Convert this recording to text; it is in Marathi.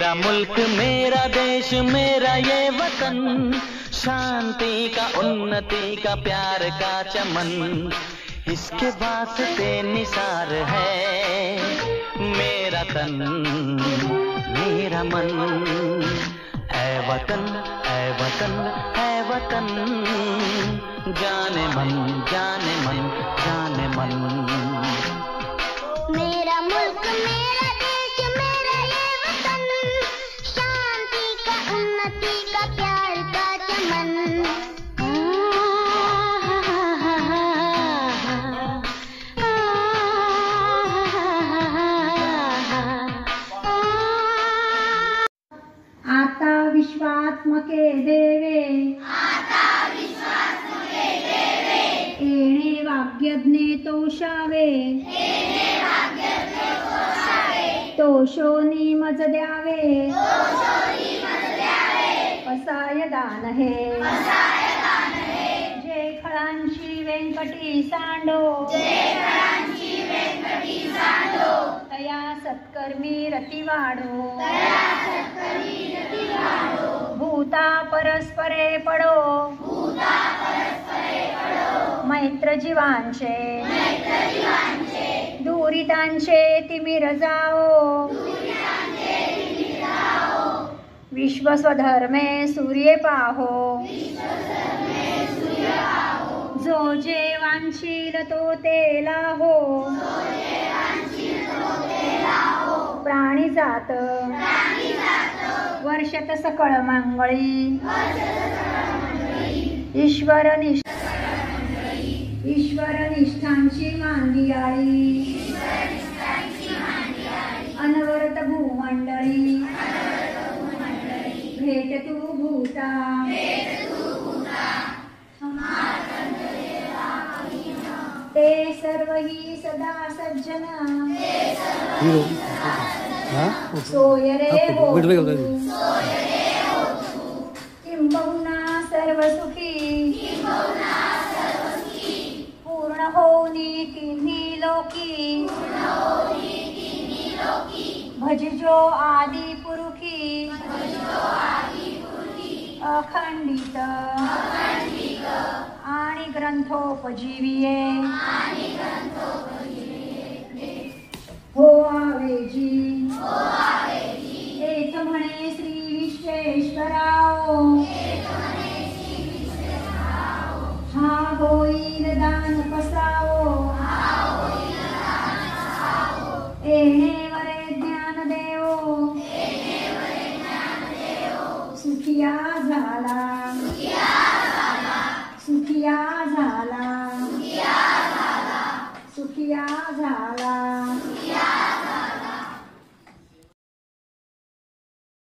मेरा मुल्क मेरा देश मेरा ये वतन, शांति का उन्नति का प्यार का चमन, इसके वास्ते निसार है मेरा तन मेरा मन। ऐ वतन ऐ वतन ऐ वतन, जाने मन जाने मन जाने मन। मेरा मुल्क मेरा देश मेरा ये वतन, शांति का उन्नति का प्यार का चमन। आता विश्वात्मके देवे, येणे वाग्यज्ञे तोषावे, तोषोनी मज द्यावे, असाय दान हे। जे खळांची व्यंकटी सांडो, तया सत्कर्मी रती वाढो। भूता परस्परे पडो, मैत्र जीवांचे दुरितांचे तिमिर जाओ। विश्व स्वधर्मे सूर्ये पाहो, जो जे वांछील तो ते लाहो। प्राणी जात वर्षत सकळ मंगळी, ईश्वर निष्ठांची मांदियाळी। अनवरत भूमंडळी भेट तू भूता, ते सर्व ही सदा सज्जन, सोय रे हो किंबहुना सर्व सुखी। पूर्ण होनी तिन्ही लोकी, भजजो आदि पुरुखी। अखंडित आणि ग्रंथोपजीविये, हो आवेजी एक म्हणे श्री विश्वेश्वराव। हा होईल दान पसावो, येणे वरे ज्ञान देवो। सुखिया झाला सुखिया झाला